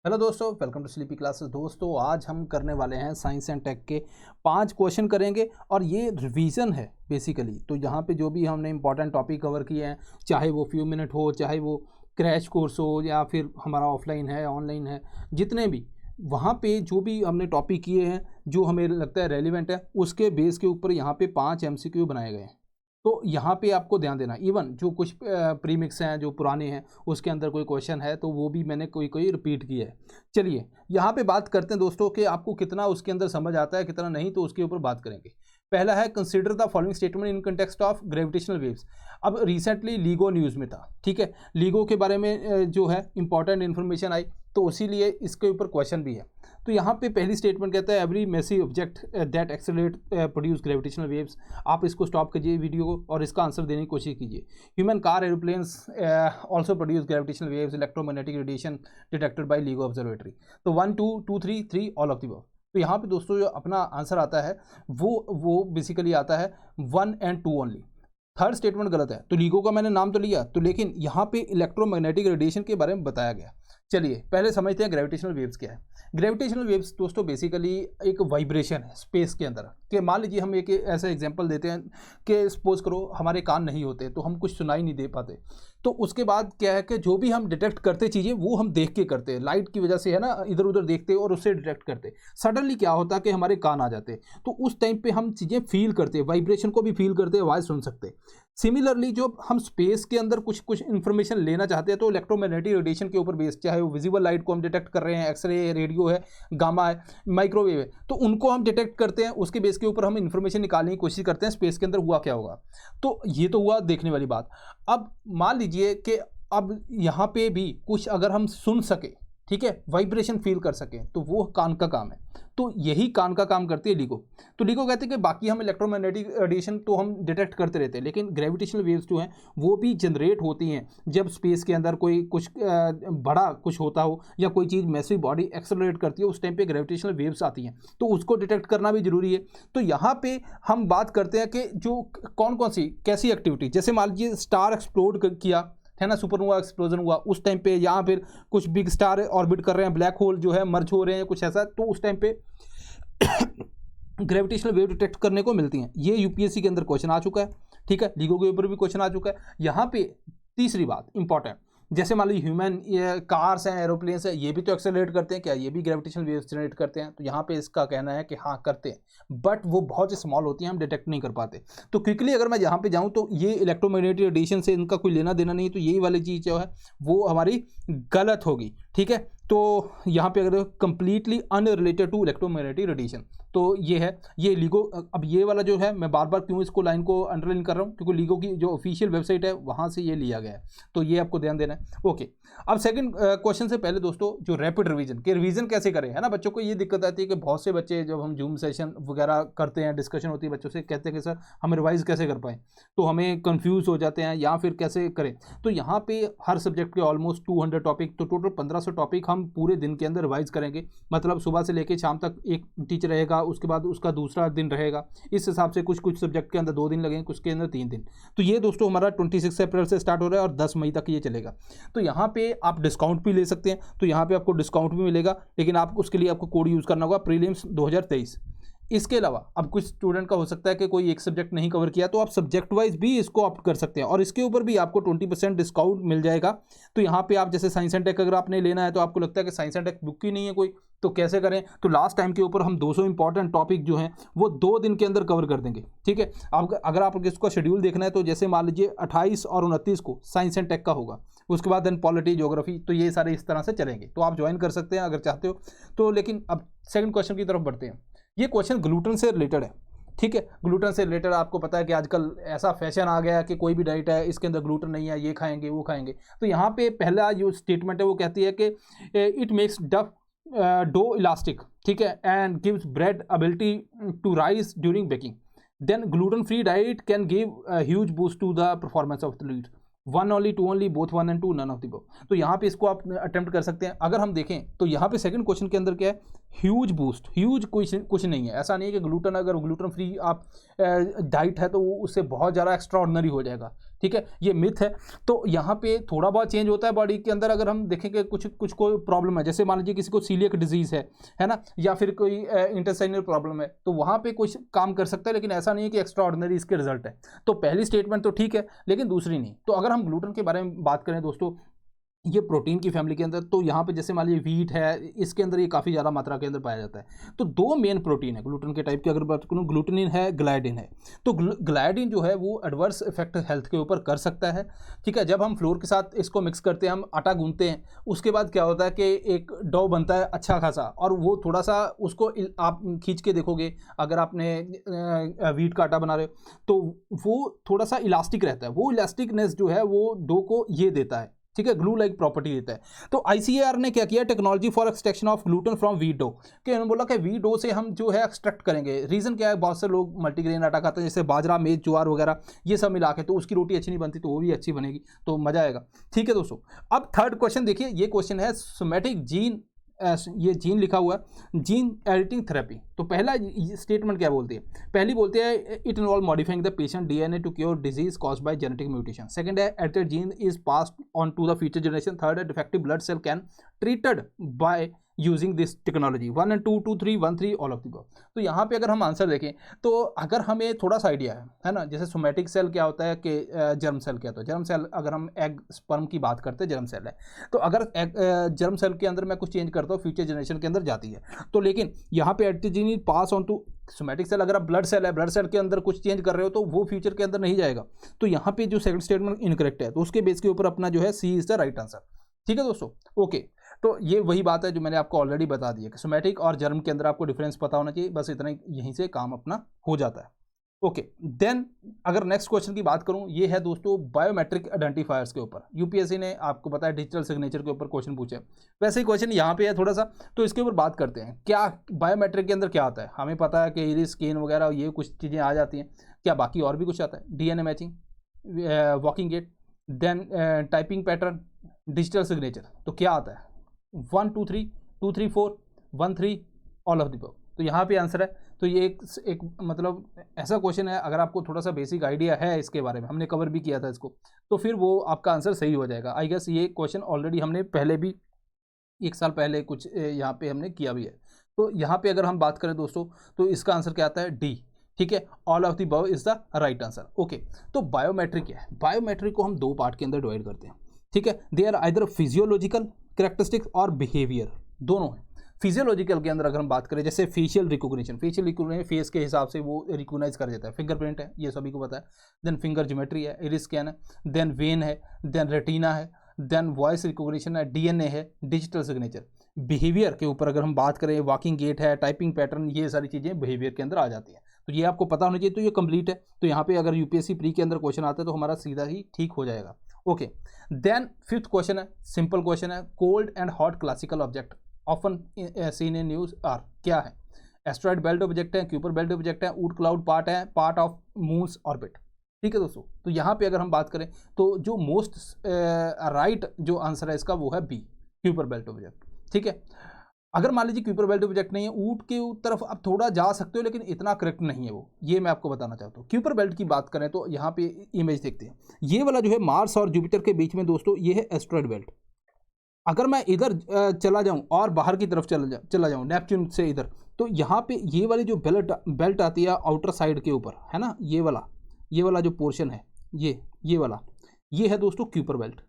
Hello दोस्तों, welcome to sleepy classes. दोस्तों आज हम करने वाले हैं साइंस एंड टेक के 5 क्वेश्चन करेंगे और ये रिवीजन है बेसिकली। तो यहाँ पे जो भी हमने इंपॉर्टेंट टॉपिक कवर किए हैं, चाहे वो फ्यू मिनट हो, चाहे वो क्रैश कोर्स हो या फिर हमारा ऑफलाइन है ऑनलाइन है, जितने भी वहाँ पे जो भी हमने टॉपिक किए हैं जो हमें लगता है रेलिवेंट है, उसके बेस के ऊपर यहाँ पे 5 MCQ बनाए गए हैं। तो यहाँ पे आपको ध्यान देना, इवन जो कुछ प्रीमिक्स हैं जो पुराने हैं उसके अंदर कोई क्वेश्चन है तो वो भी मैंने कोई रिपीट किया है। चलिए यहाँ पे बात करते हैं दोस्तों कि आपको कितना उसके अंदर समझ आता है कितना नहीं, तो उसके ऊपर बात करेंगे। पहला है consider the following statement in context of gravitational waves. अब रिसेंटली लीगो न्यूज़ में था, ठीक है, लीगो के बारे में जो है इंपॉर्टेंट इन्फॉर्मेशन आई, तो इसीलिए इसके ऊपर क्वेश्चन भी है। तो यहाँ पे पहली स्टेटमेंट कहता है every massive object that accelerate produce gravitational waves. आप इसको स्टॉप कीजिए वीडियो को और इसका आंसर देने की कोशिश कीजिए। Human car aeroplanes also produce gravitational waves, electromagnetic radiation detected by LIGO observatory. तो 1 2 2 3 3 ऑल ऑफ द अबव। तो यहाँ पे दोस्तों जो अपना आंसर आता है वो बेसिकली आता है 1 and 2 ओनली। थर्ड स्टेटमेंट गलत है। तो लीगो का मैंने नाम तो लिया, तो लेकिन यहाँ पे इलेक्ट्रोमैग्नेटिक रेडिएशन के बारे में बताया गया। चलिए पहले समझते हैं ग्रेविटेशनल वेव्स क्या है। ग्रेविटेशनल वेव्स दोस्तों बेसिकली एक वाइब्रेशन है स्पेस के अंदर। कि मान लीजिए हम एक ऐसा एग्जांपल देते हैं कि सपोज करो हमारे कान नहीं होते तो हम कुछ सुनाई नहीं दे पाते, तो उसके बाद क्या है कि जो भी हम डिटेक्ट करते चीज़ें वो हम देख के करते हैं, लाइट की वजह से है ना, इधर उधर देखते और उससे डिटेक्ट करते। सडनली क्या होता है कि हमारे कान आ जाते, तो उस टाइम पे हम चीज़ें फील करते, वाइब्रेशन को भी फील करते, आवाज़ सुन सकते। सिमिलरली जो हम स्पेस के अंदर कुछ इन्फॉर्मेशन लेना चाहते हैं तो इलेक्ट्रोमैग्नेटिक रेडिएशन के ऊपर बेस्ड, चाहे वो विजिबल लाइट को हम डिटेक्ट कर रहे हैं, एक्सरे, रेडियो है, गामा है, माइक्रोवेव है, तो उनको हम डिटेक्ट करते हैं, उसके बेस के ऊपर हम इन्फॉर्मेशन निकालने की कोशिश करते हैं स्पेस के अंदर हुआ क्या होगा। तो ये तो हुआ देखने वाली बात। अब मान लीजिए कि अब यहाँ पे भी कुछ अगर हम सुन सके, ठीक है, वाइब्रेशन फील कर सकें, तो वो कान का काम है। तो यही कान का काम करती है लीगो। तो लीगो कहते हैं कि बाकी हम इलेक्ट्रोमैग्नेटिक रेडिएशन तो हम डिटेक्ट करते रहते हैं, लेकिन ग्रेविटेशनल वेव्स जो हैं वो भी जनरेट होती हैं जब स्पेस के अंदर कोई कुछ बड़ा कुछ होता हो या कोई चीज़ मैसिव बॉडी एक्सेलरेट करती है, उस टाइम पे ग्रेविटेशनल वेव्स आती हैं, तो उसको डिटेक्ट करना भी जरूरी है। तो यहाँ पे हम बात करते हैं कि जो कौन कौन सी कैसी एक्टिविटी, जैसे मान लीजिए स्टार एक्सप्लोड किया है ना, सुपरनोवा एक्सप्लोजन हुआ उस टाइम पे, या फिर कुछ बिग स्टार ऑर्बिट कर रहे हैं, ब्लैक होल जो है मर्ज हो रहे हैं, कुछ ऐसा, तो उस टाइम पे ग्रेविटेशनल वेव डिटेक्ट करने को मिलती हैं। ये यूपीएससी के अंदर क्वेश्चन आ चुका है, ठीक है, लीगो के ऊपर भी क्वेश्चन आ चुका है। यहाँ पे तीसरी बात इंपॉर्टेंट, जैसे मान लीजिए ह्यूमन कार्स हैं, एरोप्लेन्स हैं, ये भी तो एक्सेलरेट करते हैं, क्या ये भी ग्रेविटेशनल वेव्स जनरेट करते हैं? तो यहाँ पे इसका कहना है कि हाँ करते हैं, बट वो बहुत स्मॉल होती हैं, हम डिटेक्ट नहीं कर पाते। तो क्विकली अगर मैं यहाँ पे जाऊँ तो ये इलेक्ट्रोमैग्नेटिक रेडिएशन से इनका कोई लेना देना नहीं, तो यही वाली चीज़ जो है वो हमारी गलत होगी, ठीक है। तो यहाँ पे अगर completely unrelated to electromagnetic radiation, तो ये है ये लीगो। अब ये वाला जो है मैं बार बार क्यों इसको लाइन को अंडरलाइन कर रहा हूँ, क्योंकि लीगो की जो ऑफिशियल वेबसाइट है वहाँ से ये लिया गया है, तो ये आपको ध्यान देना है। ओके, अब सेकंड क्वेश्चन से पहले दोस्तों जो रैपिड रिवीजन के रिवीजन कैसे करें, है ना, बच्चों को ये दिक्कत आती है कि बहुत से बच्चे जब हम जूम सेशन वगैरह करते हैं, डिस्कशन होती है, बच्चों से कहते हैं कि सर हम रिवाइज कैसे कर पाएँ, तो हमें कन्फ्यूज़ हो जाते हैं या फिर कैसे करें। तो यहाँ पे हर सब्जेक्ट के ऑलमोस्ट 200 टॉपिक, तो टोटल 1500 टॉपिक हम पूरे दिन के अंदर रिवाइज करेंगे। मतलब सुबह से लेकर शाम तक एक टीचर रहेगा, उसके बाद उसका दूसरा दिन रहेगा, इस हिसाब से कुछ सब्जेक्ट के अंदर 2 दिन लगेंगे, कुछ के अंदर 3 दिन। तो ये दोस्तों हमारा 26 अप्रैल से स्टार्ट हो रहा है और 10 मई तक ये चलेगा। तो यहाँ पे आप डिस्काउंट भी ले सकते हैं, तो यहाँ पे आपको डिस्काउंट भी मिलेगा, लेकिन आप उसके लिए आपको कोड यूज़ करना होगा प्रीलिम्स 2023। इसके अलावा अब कुछ स्टूडेंट का हो सकता है कि कोई एक सब्जेक्ट नहीं कवर किया, तो आप सब्जेक्ट वाइज भी इसको ऑप्ट कर सकते हैं और इसके ऊपर भी आपको 20% डिस्काउंट मिल जाएगा। तो यहाँ पे आप जैसे साइंस एंड टेक अगर आपने लेना है तो आपको लगता है कि साइंस एंड टेक बुक ही नहीं है कोई, तो कैसे करें, तो लास्ट टाइम के ऊपर हम 200 इंपॉर्टेंट टॉपिक जो हैं वो 2 दिन के अंदर कवर कर देंगे, ठीक है। अब अगर आप इसको शेड्यूल देखना है तो जैसे मान लीजिए 28 और 29 को साइंस एंड टेक का होगा, उसके बाद देन पॉलिटी, ज्योग्राफी, तो ये सारे इस तरह से चलेंगे, तो आप ज्वाइन कर सकते हैं अगर चाहते हो तो। लेकिन अब सेकंड क्वेश्चन की तरफ बढ़ते हैं। ये क्वेश्चन ग्लूटेन से रिलेटेड है, ठीक है। ग्लूटेन से रिलेटेड आपको पता है कि आजकल ऐसा फैशन आ गया है कि कोई भी डाइट है इसके अंदर ग्लूटेन नहीं है, ये खाएंगे वो खाएंगे। तो यहाँ पे पहला जो स्टेटमेंट है वो कहती है कि इट मेक्स डो इलास्टिक, ठीक है, and gives bread ability to rise during baking. Then gluten free diet can give huge boost to the performance of the lead. 1 only, 2 only, both 1 and 2, none of the above. तो यहाँ पे इसको आप attempt कर सकते हैं। अगर हम देखें तो यहाँ पे सेकंड क्वेश्चन के अंदर क्या है, ह्यूज बूस्ट, ह्यूज कुछ नहीं है। ऐसा नहीं है कि ग्लूटन, अगर ग्लूटन फ्री आप डाइट है तो उससे बहुत ज़्यादा एक्स्ट्रा ऑर्डिनरी हो जाएगा, ठीक है, ये मिथ है। तो यहाँ पे थोड़ा बहुत चेंज होता है बॉडी के अंदर। अगर हम देखेंगे कुछ कोई प्रॉब्लम है, जैसे मान लीजिए किसी को सीलियक डिजीज़ है ना, या फिर कोई इंटेस्टाइनल प्रॉब्लम है, तो वहाँ पे कुछ काम कर सकता है, लेकिन ऐसा नहीं है कि एक्स्ट्रा ऑर्डिनरी इसके रिजल्ट है। तो पहली स्टेटमेंट तो ठीक है, लेकिन दूसरी नहीं। तो अगर हम ग्लूटन के बारे में बात करें दोस्तों, ये प्रोटीन की फैमिली के अंदर, तो यहाँ पे जैसे मान लीजिए वीट है, इसके अंदर ये काफ़ी ज़्यादा मात्रा के अंदर पाया जाता है। तो दो मेन प्रोटीन है ग्लूटन के टाइप की, अगर बात करूँ, ग्लूटिनिन है, ग्लाइडिन है। तो ग्लाइडिन जो है वो एडवर्स इफेक्ट हेल्थ के ऊपर कर सकता है, ठीक है। जब हम फ्लोर के साथ इसको मिक्स करते हैं, हम आटा गूंथते हैं, उसके बाद क्या होता है कि एक डो बनता है अच्छा खासा, और वो थोड़ा सा उसको आप खींच के देखोगे, अगर आपने वीट का आटा बना रहे हो, तो वो थोड़ा सा इलास्टिक रहता है। वो इलास्टिकनेस जो है वो डो को ये देता है, ठीक है, ग्लू लाइक प्रॉपर्टी देता है। तो ICAR ने क्या किया, technology for extraction of gluten from wheat dough, कि उन्होंने बोला कि वीट डो से हम जो है एक्सट्रैक्ट करेंगे। रीज़न क्या है, बहुत से लोग मल्टीग्रेन आटा खाते हैं, जैसे बाजरा, मेज, ज्वार वगैरह, ये सब मिला के, तो उसकी रोटी अच्छी नहीं बनती, तो वो भी अच्छी बनेगी, तो मज़ा आएगा, ठीक है दोस्तों। अब थर्ड क्वेश्चन देखिए, ये क्वेश्चन है सोमैटिक जीन, ये जीन लिखा हुआ है, जीन एडिटिंग थेरेपी। तो पहला स्टेटमेंट क्या बोलती है, पहली बोलती है it involve modifying the patient DNA to cure disease caused by genetic mutation. Second है edited gene is passed on to the future generation. Third है defective blood cell can treated by using this technology. 1 and 2, 2, 3, 1, 3 all of the above. तो यहाँ पे अगर हम answer देखें, तो अगर हमें थोड़ा सा आइडिया है ना, जैसे सोमैटिक सेल क्या होता है कि जर्म सेल क्या होता है। जर्म सेल, अगर हम एग स्पर्म की बात करते हैं, जर्म सेल है, तो अगर जर्म सेल के अंदर मैं कुछ चेंज करता हूँ, फ्यूचर जनरेशन के अंदर जाती है। तो लेकिन यहाँ पे additive pass on to somatic cell, अगर आप ब्लड सेल है, ब्लड सेल के अंदर कुछ चेंज कर रहे हो, तो वो फ्यूचर के अंदर नहीं जाएगा। तो यहाँ पे जो सेकंड स्टेटमेंट इनकरेक्ट है, तो उसके बेस के ऊपर अपना जो है C is the right answer, ठीक है दोस्तों। ओके, तो ये वही बात है जो मैंने आपको ऑलरेडी बता दी है कि सोमैटिक और जर्म के अंदर आपको डिफरेंस पता होना चाहिए, बस इतना ही, यहीं से काम अपना हो जाता है। ओके, देन अगर नेक्स्ट क्वेश्चन की बात करूं, ये है दोस्तों बायोमेट्रिक आइडेंटिफायर्स के ऊपर। यूपीएससी ने आपको पता है डिजिटल सिग्नेचर के ऊपर क्वेश्चन पूछे, वैसे ही क्वेश्चन यहाँ पे है थोड़ा सा, तो इसके ऊपर बात करते हैं। क्या बायोमेट्रिक के अंदर क्या आता है, हमें पता है कि इरिस, स्कैन वगैरह ये कुछ चीज़ें आ जाती हैं, क्या बाकी और भी कुछ आता है, DNA matching, walking gait, then typing pattern, digital signature. तो क्या आता है, 1 2 3, 2 3 4, 1 3 ऑल ऑफ द अबव। तो यहाँ पे आंसर है। तो ये एक मतलब ऐसा क्वेश्चन है, अगर आपको थोड़ा सा बेसिक आइडिया है इसके बारे में, हमने कवर भी किया था इसको, तो फिर वो आपका आंसर सही हो जाएगा। आई गेस ये क्वेश्चन ऑलरेडी हमने पहले भी 1 साल पहले कुछ यहाँ पे हमने किया भी है। तो यहाँ पे अगर हम बात करें दोस्तों, तो इसका आंसर क्या आता है, D, ठीक है, all of the above is the right answer. Okay, तो बायोमेट्रिक क्या है, बायोमेट्रिक को हम दो पार्ट के अंदर डिवाइड करते हैं, ठीक है। They are either physiological characteristics और बिहेवियर, दोनों है। फिजियोलॉजिकल के अंदर अगर हम बात करें, जैसे फेशियल रिकॉग्निशन, फेस के हिसाब से वो रिकॉग्नाइज कर देता है, फिंगरप्रिंट है, ये सभी को पता है। देन फिंगर ज्योमेट्री है, इरिस स्कैन है, देन वेन है, देन रेटिना है, देन वॉइस रिकॉग्निशन है, DNA है, डिजिटल सिग्नेचर। बिहेवियर के ऊपर अगर हम बात करें, वॉकिंग गेट है, टाइपिंग पैटर्न, ये सारी चीज़ें बिहेवियर के अंदर आ जाती हैं। तो ये आपको पता होना चाहिए, तो ये कंप्लीट है। तो यहाँ पे अगर UPSC प्री के अंदर क्वेश्चन आता है, तो हमारा सीधा ही ठीक हो जाएगा। ओके, देन फिफ्थ क्वेश्चन है, सिंपल क्वेश्चन है, cold and hot classical object often seen in news are, क्या है, एस्ट्रॉइड बेल्ट ऑब्जेक्ट है, क्यूपर बेल्ट ऑब्जेक्ट है, ऊट क्लाउड पार्ट है, पार्ट ऑफ मून्स ऑर्बिट, ठीक है दोस्तों। तो यहाँ पे अगर हम बात करें, तो जो मोस्ट राइट जो आंसर है इसका, वो है B, क्यूपर बेल्ट ऑब्जेक्ट, ठीक है। अगर मान लीजिए क्यूपर बेल्ट ऑब्जेक्ट नहीं है, ऊट के तरफ आप थोड़ा जा सकते हो, लेकिन इतना करेक्ट नहीं है वो, ये मैं आपको बताना चाहता हूँ। क्यूपर बेल्ट की बात करें, तो यहाँ पे इमेज देखते हैं, ये वाला जो है मार्स और जुपिटर के बीच में दोस्तों, ये है एस्ट्रॉइड बेल्ट। अगर मैं इधर चला जाऊं और बाहर की तरफ चला जाऊं नेपच्यून से इधर, तो यहाँ पे ये वाली जो बेल्ट आती है आउटर साइड के ऊपर, है ना, ये वाला जो पोर्शन है, ये वाला, ये है दोस्तों क्यूपर बेल्ट।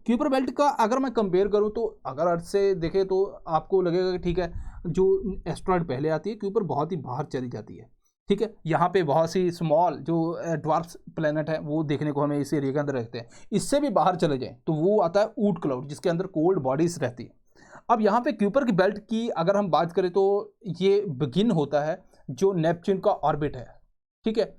क्यूपर बेल्ट का अगर मैं कंपेयर करूं, तो अगर अर्थ से देखें तो आपको लगेगा कि ठीक है, जो एस्ट्रॉइड पहले आती है, क्यूपर बहुत ही बाहर चली जाती है, ठीक है। यहाँ पे बहुत सी स्मॉल जो ड्वार्फ प्लेनेट है, वो देखने को हमें इस एरिया के अंदर रखते हैं। इससे भी बाहर चले जाएं तो वो आता है ऊट क्लाउड, जिसके अंदर कोल्ड बॉडीज रहती है। अब यहाँ पे क्यूपर की बेल्ट की अगर हम बात करें, तो ये बिगिन होता है जो नेपच्यून का ऑर्बिट है, ठीक है।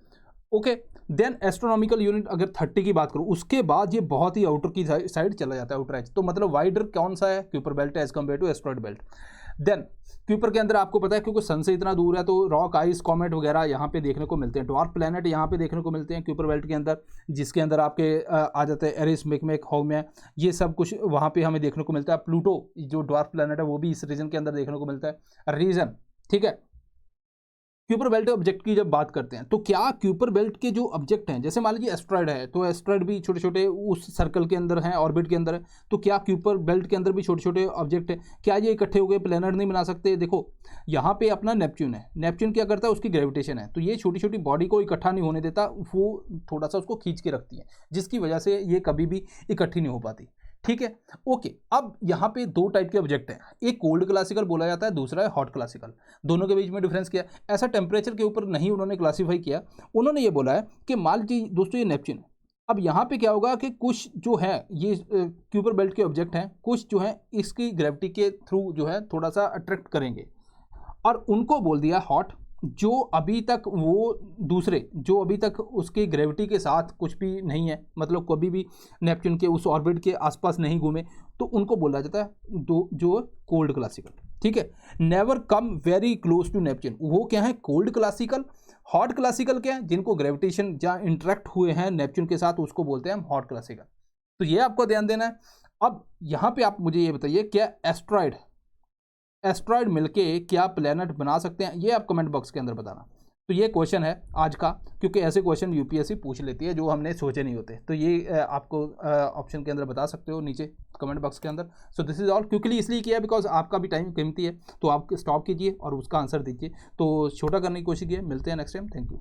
ओके, देन एस्ट्रोनॉमिकल यूनिट अगर 30 की बात करूँ, उसके बाद ये बहुत ही आउटर की साइड चला जाता है, आउटर एज। तो मतलब वाइडर कौन सा है, Kuiper belt as compare to asteroid belt. Then Kuiper के अंदर आपको पता है क्योंकि सन से इतना दूर है तो रॉक, आइस, कॉमेट वगैरह यहाँ पे देखने को मिलते हैं। ड्वार्फ प्लैनेट यहाँ पे देखने को मिलते हैं क्यूपर बेल्ट के अंदर, जिसके अंदर आपके आ जाते हैं एरिस, मिकमेक, हौम्या, ये सब कुछ वहाँ पे हमें देखने को मिलता है। प्लूटो जो ड्वार्फ प्लैनेट है वो भी इस रीजन के अंदर देखने को मिलता है। रीजन, ठीक है। क्यूपर बेल्ट ऑब्जेक्ट की जब बात करते हैं तो क्या क्यूपर बेल्ट के जो ऑब्जेक्ट हैं, जैसे मान लीजिए एस्ट्रॉयड है तो एस्ट्रॉयड भी छोटे छोटे उस सर्कल के अंदर हैं, ऑर्बिट के अंदर है, तो क्या क्यूपर बेल्ट के अंदर भी छोटे छोटे ऑब्जेक्ट है? क्या ये इकट्ठे हो गए प्लैनेट नहीं बना सकते? देखो यहाँ पे अपना नेपच्यून है, नेपच्यून क्या करता है, उसकी ग्रेविटेशन है, तो ये छोटी छोटी बॉडी को इकट्ठा नहीं होने देता, वो थोड़ा सा उसको खींच के रखती है, जिसकी वजह से ये कभी भी इकट्ठी नहीं हो पाती। ठीक है, ओके। अब यहाँ पे दो टाइप के ऑब्जेक्ट हैं, एक कोल्ड क्लासिकल बोला जाता है, दूसरा है हॉट क्लासिकल। दोनों के बीच में डिफरेंस क्या है? ऐसा टेम्परेचर के ऊपर नहीं उन्होंने क्लासीफाई किया, उन्होंने ये बोला है कि मान लीजिए दोस्तों ये नेपच्यून है। अब यहाँ पे क्या होगा कि कुछ जो है ये क्यूपर बेल्ट के ऑब्जेक्ट हैं, कुछ जो है इसकी ग्रेविटी के थ्रू जो है थोड़ा सा अट्रैक्ट करेंगे, और उनको बोल दिया हॉट। जो अभी तक वो दूसरे जो अभी तक उसकी ग्रेविटी के साथ कुछ भी नहीं है, मतलब कभी भी नेपच्यून के उस ऑर्बिट के आसपास नहीं घूमे, तो उनको बोला जाता है दो जो कोल्ड क्लासिकल। ठीक है, never come very close to Neptune, वो क्या है? Cold classical. हॉट क्लासिकल क्या है? जिनको ग्रेविटेशन जहाँ इंटरेक्ट हुए हैं नेपच्यून के साथ, उसको बोलते हैं हम हॉट क्लासिकल। तो ये आपको ध्यान देना है। अब यहाँ पे आप मुझे ये बताइए, क्या एस्ट्रॉयड मिलके क्या प्लेनेट बना सकते हैं? ये आप कमेंट बॉक्स के अंदर बताना। तो ये क्वेश्चन है आज का, क्योंकि ऐसे क्वेश्चन यूपीएससी पूछ लेती है जो हमने सोचे नहीं होते, तो ये आपको ऑप्शन के अंदर बता सकते हो नीचे कमेंट बॉक्स के अंदर। So this is all, quickly इसलिए किया बिकॉज आपका भी टाइम कीमती है, तो आप स्टॉप कीजिए और उसका आंसर दीजिए। तो छोटा करने की कोशिश कीजिए। मिलते हैं नेक्स्ट टाइम। Thank you.